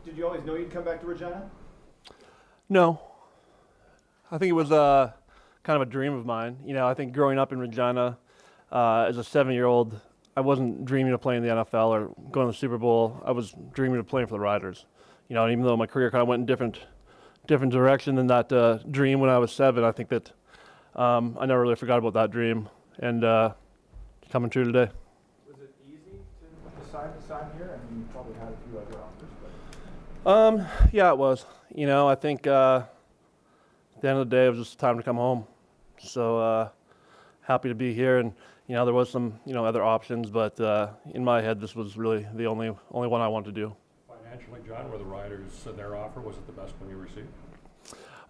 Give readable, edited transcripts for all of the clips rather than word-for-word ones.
Did you always know you'd come back to Regina? No. I think it was kind of a dream of mine. I think growing up in Regina as a 7-year-old, I wasn't dreaming of playing the NFL or going to the Super Bowl. I was dreaming of playing for the Riders. And even though my career kind of went in different direction than that dream when I was 7, I think that I never really forgot about that dream, and it's coming true today. Was it easy to decide to sign here? I mean, you probably had a few other offers, but... Yeah, it was. I think at the end of the day, it was just time to come home. So happy to be here, and there was some other options, but in my head, this was really the only one I wanted to do. Financially, John, were the Riders their offer, was it the best one you received?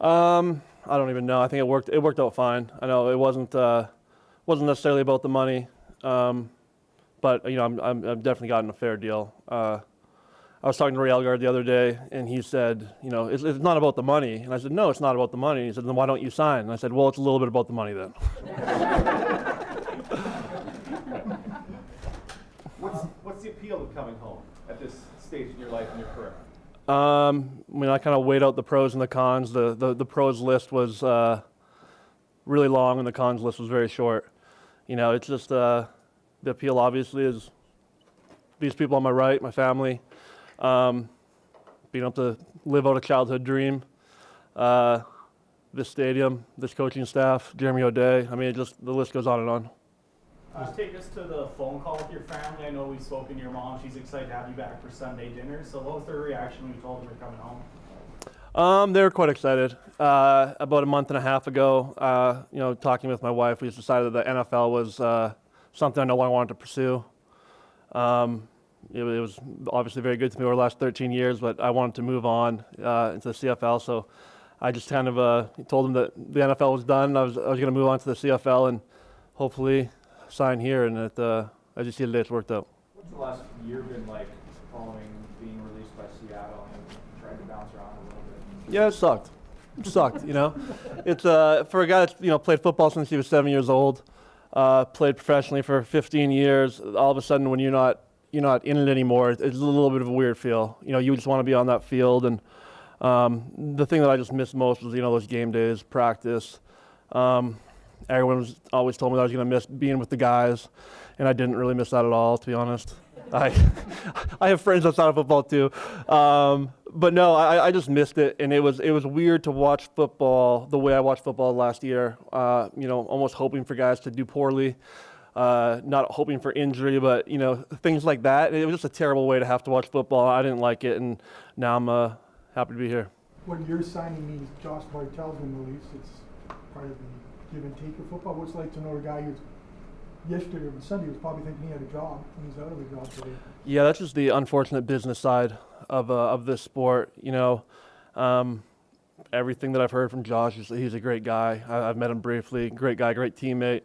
I don't even know. I think it worked out fine. I know it wasn't necessarily about the money, but I've definitely gotten a fair deal. I was talking to Ray Elgard the other day, and he said, it's not about the money. And I said, no, it's not about the money. He said, then why don't you sign? And I said, well, it's a little bit about the money then. What's the appeal of coming home at this stage in your life and your career? I kind of weighed out the pros and the cons. The pros list was really long, and the cons list was very short. It's just the appeal obviously is these people on my right, my family. Being able to live out a childhood dream, this stadium, this coaching staff, Jeremy O'Day. I mean, the list goes on and on. Take us to the phone call with your family. I know we've spoken to your mom. She's excited to have you back for Sunday dinner. So what was their reaction when you told them you're coming home? They were quite excited. About a month and a half ago, talking with my wife, we just decided that the NFL was something I know I wanted to pursue. It was obviously very good to me over the last 13 years, but I wanted to move on into the CFL. So I just kind of told them that the NFL was done. I was going to move on to the CFL and hopefully sign here. And as you see today, it's worked out. What's the last year been like following being released by Seattle and trying to bounce around a little bit? Yeah, it sucked. It's for a guy that's played football since he was 7 years old, played professionally for 15 years. All of a sudden, when you're not in it anymore, it's a little bit of a weird feel. You just want to be on that field, and the thing that I just missed most was those game days, practice. Everyone was always told me that I was going to miss being with the guys, and I didn't really miss that at all, to be honest. I have friends outside of football too, but no, I just missed it, and it was weird to watch football the way I watched football last year. Almost hoping for guys to do poorly. Not hoping for injury, but things like that. It was just a terrible way to have to watch football. I didn't like it, and now I'm happy to be here. When your signing means Josh Bartel's been released, it's part of the give and take of football. What's it like to know a guy who's yesterday or Sunday was probably thinking he had a job and he's out of a job today? Yeah, that's just the unfortunate business side of this sport. Everything that I've heard from Josh is he's a great guy. I've met him briefly. Great guy, great teammate.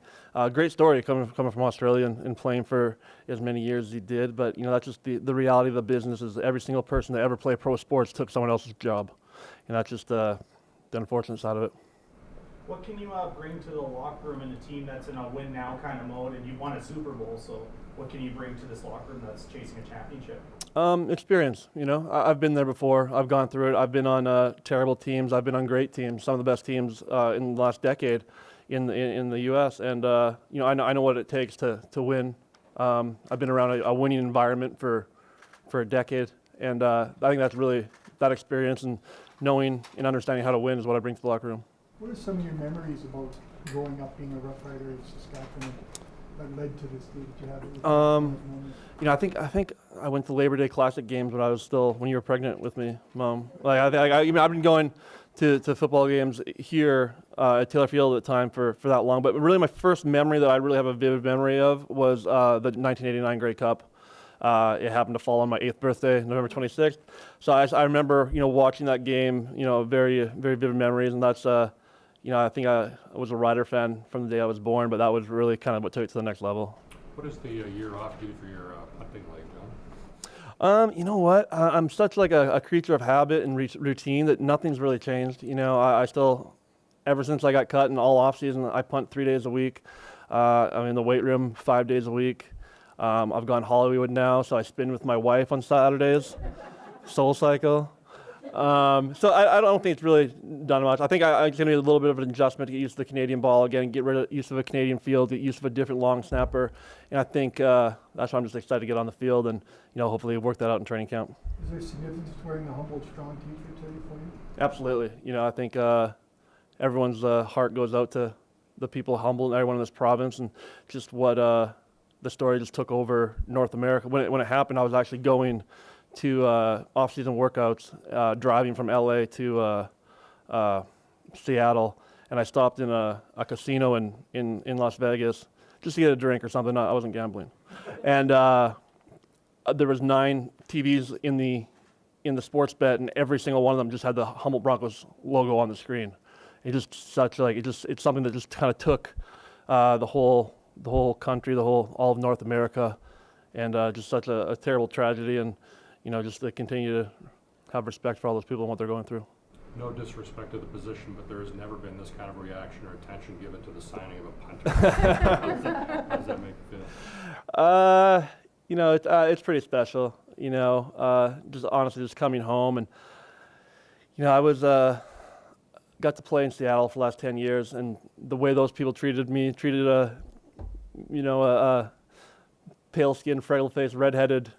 Great story coming from Australia and playing for as many years as he did. But that's just the reality of the business is every single person that ever played pro sports took someone else's job, and that's just the unfortunate side of it. What can you bring to the locker room in a team that's in a win now kind of mode, and you won a Super Bowl? So what can you bring to this locker room that's chasing a championship? Experience. I've been there before. I've gone through it. I've been on terrible teams. I've been on great teams. Some of the best teams in the last decade in the U.S. And I know what it takes to win. I've been around a winning environment for a decade, and I think that's really that experience and knowing and understanding how to win is what I bring to the locker room. What are some of your memories about growing up being a Rough Rider in Saskatchewan that led to this day that you have? I think I went to Labor Day Classic games when you were pregnant with me, Mom. I've been going to football games here at Taylor Field at the time for that long. But really, my first memory that I really have a vivid memory of was the 1989 Grey Cup. It happened to fall on my 8th birthday, November 26th. So I remember, watching that game, very, very vivid memories, and that's. I think I was a Rider fan from the day I was born, but that was really kind of what took it to the next level. What does the year off do for your punting leg, John? You know what? I'm such like a creature of habit and routine that nothing's really changed. I still, ever since I got cut in all off season, I punt 3 days a week. I'm in the weight room 5 days a week. I've gone Hollywood now, so I spin with my wife on Saturdays. Soul Cycle. So I don't think it's really done much. I think it's going to be a little bit of an adjustment to get used to the Canadian ball again, get rid of use of a Canadian field, get used to a different long snapper, and I think that's why I'm just excited to get on the field and hopefully work that out in training camp. Is there significance to wearing the Humboldt Strong T-shirt today for you? Absolutely. I think everyone's heart goes out to the people of Humboldt and everyone in this province, and just what the story just took over North America. When it happened, I was actually going to off-season workouts, driving from LA to Seattle, and I stopped in a casino in Las Vegas just to get a drink or something. I wasn't gambling, and there was 9 TVs in the sports bet, and every single one of them just had the Humboldt Broncos logo on the screen. It's something that just kind of took the whole country, all of North America, and just such a terrible tragedy. And just to continue to have respect for all those people and what they're going through. No disrespect to the position, but there has never been this kind of reaction or attention given to the signing of a punter. How does that make you feel? It's pretty special. Just honestly, just coming home, and I was got to play in Seattle for the last 10 years, and the way those people treated a pale-skinned, frail-faced, redheaded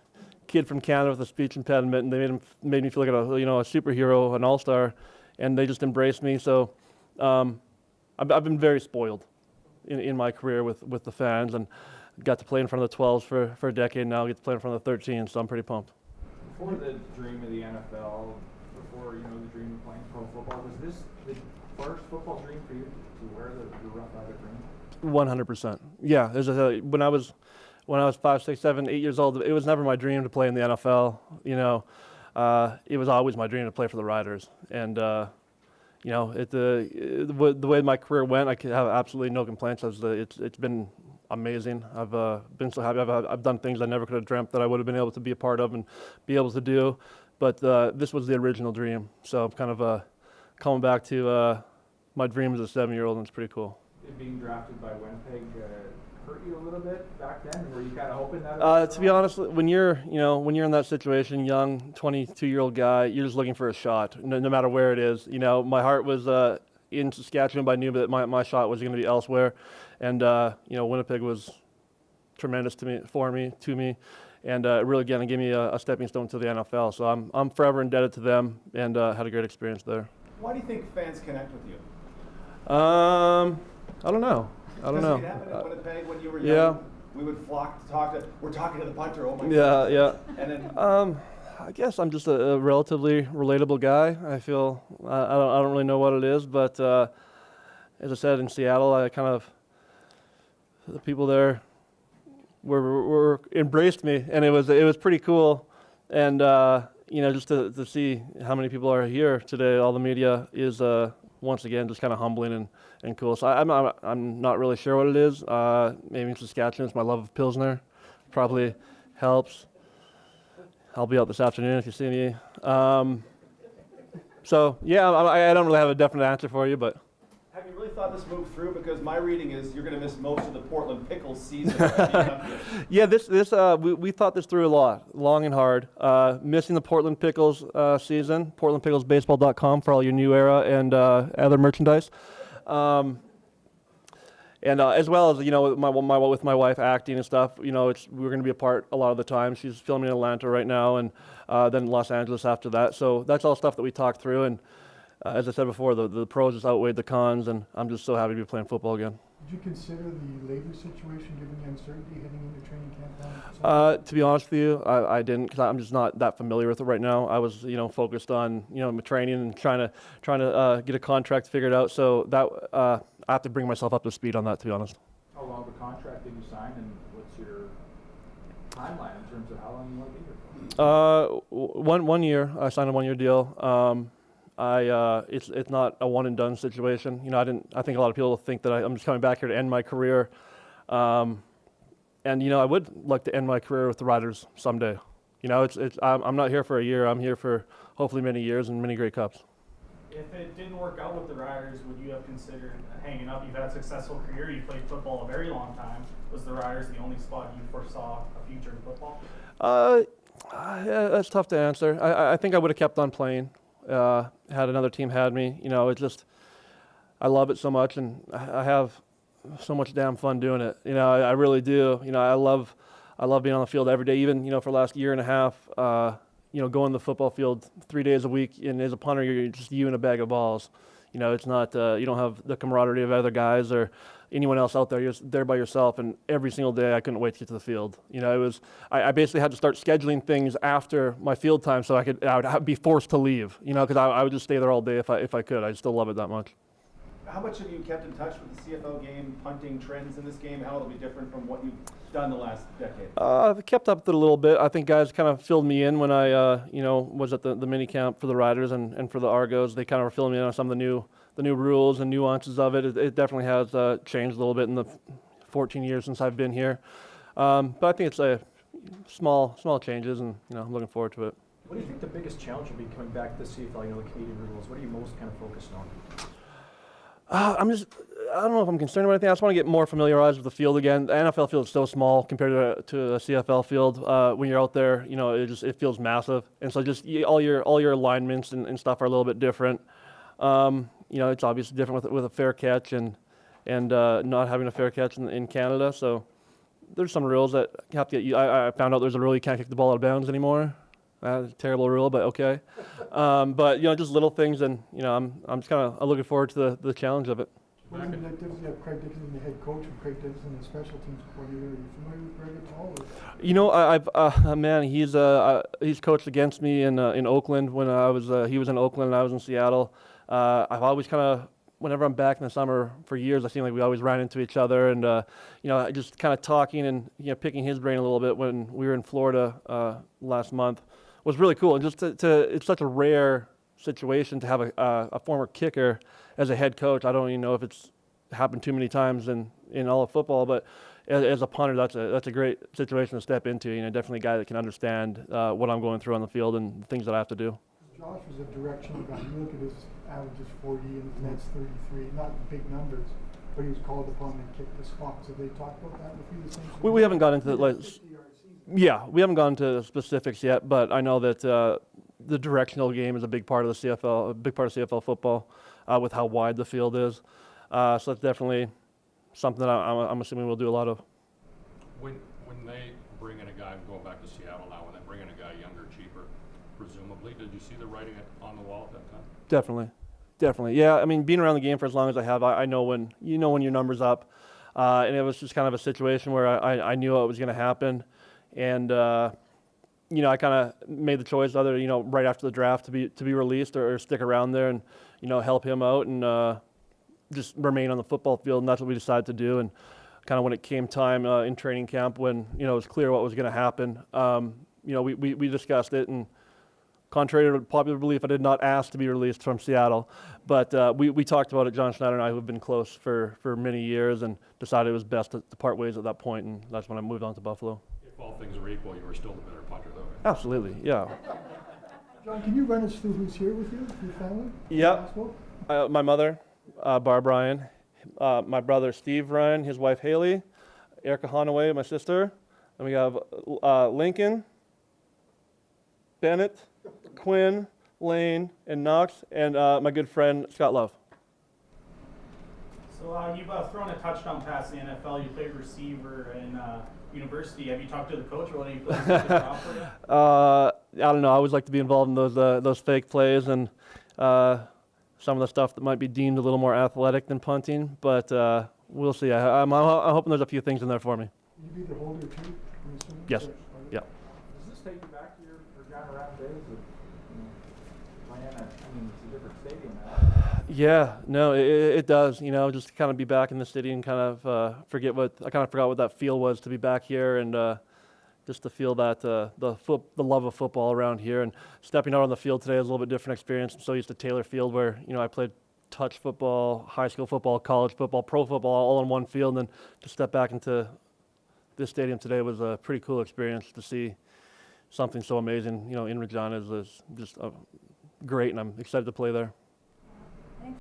kid from Canada with a speech impediment, and they made me feel like a superhero, an all-star, and they just embraced me. So I've been very spoiled in my career with the fans, and got to play in front of the 12s for a decade now. I get to play in front of the 13s, so I'm pretty pumped. Before the dream of the NFL, before the dream of playing pro football, was this the first football dream for you to wear the Rough Rider green? 100%. Yeah, when I was 5, 6, 7, 8 years old, it was never my dream to play in the NFL. It was always my dream to play for the Riders. And the way my career went, I could have absolutely no complaints. It's been amazing. I've been so happy. I've done things I never could have dreamt that I would have been able to be a part of and be able to do. But this was the original dream. So I'm kind of coming back to my dream as a 7-year-old, and it's pretty cool. Being drafted by Winnipeg hurt you a little bit back then? Were you kind of hoping that? To be honest, when you're in that situation, young 22-year-old guy, you're just looking for a shot, no matter where it is. My heart was in Saskatchewan, but I knew that my shot was going to be elsewhere, and Winnipeg was tremendous to me, and really again gave me a stepping stone to the NFL. So I'm forever indebted to them, and had a great experience there. Why do you think fans connect with you? I don't know. Because it happened in Winnipeg when you were young. Yeah. We would flock to we're talking to the punter, oh my God. Yeah. And then I guess I'm just a relatively relatable guy. I feel I don't really know what it is, but as I said, in Seattle, the people there were embraced me, and it was pretty cool. And just to see how many people are here today, all the media is once again just kind of humbling and cool. So I'm not really sure what it is. Maybe in Saskatchewan, it's my love of Pilsner. Probably helps. I'll be out this afternoon if you see me. So yeah, I don't really have a definite answer for you, but. Have you really thought this move through? Because my reading is you're going to miss most of the Portland Pickles season. Right? Yeah, we thought this through a lot, long and hard. Missing the Portland Pickles season, portlandpicklesbaseball.com for all your new era and other merchandise. And as well as with my wife acting and stuff, we're going to be apart a lot of the time. She's filming in Atlanta right now, and then Los Angeles after that. So that's all stuff that we talked through. And as I said before, the pros just outweighed the cons, and I'm just so happy to be playing football again. Did you consider the labor situation given the uncertainty heading into training camp? To be honest with you, I didn't, because I'm just not that familiar with it right now. I was focused on my training and trying to get a contract figured out. So that I have to bring myself up to speed on that, to be honest. How long of a contract did you sign, and what's your timeline in terms of how long you want to be here for? 1 year. I signed a 1-year deal. It's not a one and done situation. I think a lot of people think that I'm just coming back here to end my career. And I would like to end my career with the Riders someday. I'm not here for a year. I'm here for hopefully many years and many great cups. If it didn't work out with the Riders, would you have considered hanging up? You've had a successful career. You played football a very long time. Was the Riders the only spot you foresaw a future in football? Yeah, that's tough to answer. I think I would have kept on playing had another team had me. You know, it's just I love it so much, and I have so much damn fun doing it. You know, I really do. You know, I love being on the field every day. Even for the last year and a half, going to the football field 3 days a week, and as a punter, you're just you and a bag of balls. You know, it's not you don't have the camaraderie of other guys or anyone else out there. You're just there by yourself, and every single day I couldn't wait to get to the field. You know, it was I basically had to start scheduling things after my field time so I would be forced to leave. You know, because I would just stay there all day if I could. I still love it that much. How much have you kept in touch with the CFL game, punting trends in this game? How will it be different from what you've done the last decade? I've kept up with it a little bit. I think guys kind of filled me in when I was at the mini camp for the Riders and for the Argos. They kind of were filling me in on some of the new rules and nuances of it. It definitely has changed a little bit in the 14 years since I've been here. But I think it's a small changes, and I'm looking forward to it. What do you think the biggest challenge will be coming back to the CFL? The Canadian rules. What are you most kind of focused on? I don't know if I'm concerned about anything. I just want to get more familiarized with the field again. The NFL field is so small compared to a CFL field. When you're out there, it feels massive, and so just all your alignments and stuff are a little bit different. It's obviously different with a fair catch and not having a fair catch in Canada. So there's some rules that have to get you. I found out there's a rule you can't kick the ball out of bounds anymore. That's a terrible rule, but okay. But just little things, and I'm just kind of looking forward to the challenge of it. Well, that difference, you have Craig Dixon, the head coach, and Craig Dixon, the special teams coordinator. Are you familiar with Greg at all? He's coached against me in Oakland when he was in Oakland and I was in Seattle. I've always kind of, whenever I'm back in the summer for years, I seem like we always ran into each other, and just kind of talking and picking his brain a little bit when we were in Florida last month was really cool. And just it's such a rare situation to have a former kicker as a head coach. I don't even know if it's happened too many times in all of football, but as a punter, that's a great situation to step into. Definitely a guy that can understand what I'm going through on the field and the things that I have to do. Josh was a directional guy. You look at his averages 40 and his nets 33, not big numbers, but he was called upon to kick the spot. So they talked about that with you the same. We haven't got into we haven't gone into specifics yet, but I know that the directional game is a big part of the CFL, a big part of CFL football, with how wide the field is. So that's definitely something that I'm assuming we'll do a lot of. When they bring in a guy, going back to Seattle now, when they bring in a guy younger, cheaper, presumably, did you see the writing on the wall at that time? Definitely. Yeah, I mean, being around the game for as long as I have, I know when your number's up, and it was just kind of a situation where I knew what was going to happen, and I kind of made the choice either right after the draft to be released or stick around there and help him out and just remain on the football field, and that's what we decided to do. And kind of when it came time in training camp, when it was clear what was going to happen, we discussed it, and contrary to popular belief, I did not ask to be released from Seattle, but we talked about it, John Schneider and I, who have been close for many years, and decided it was best to part ways at that point, and that's when I moved on to Buffalo. If all things are equal, you were still the better punter, though, right? Absolutely, yeah. John, can you run us through who's here with you, your family? Yeah. My mother, Barb Ryan, my brother Steve Ryan, his wife Haley, Erica Hanaway, my sister, and we have Lincoln, Bennett, Quinn, Lane, and Knox, and my good friend Scott Love. So you've thrown a touchdown pass in the NFL. You played receiver in university. Have you talked to the coach or any plays that stood out for you? I don't know. I always like to be involved in those fake plays and some of the stuff that might be deemed a little more athletic than punting, but we'll see. I'm hoping there's a few things in there for me. You be the holder too, I'm assuming? Yes. Yeah. Does this take you back to your Regina Round days of playing at, it's a different stadium now. Yeah, no, it does. Just to kind of be back in the city and kind of forgot what that feel was to be back here, and just to feel that the love of football around here. And stepping out on the field today is a little bit different experience. I'm so used to Taylor Field, where I played touch football, high school football, college football, pro football, all in one field, and then to step back into this stadium today was a pretty cool experience to see something so amazing. In Regina is just great, and I'm excited to play there.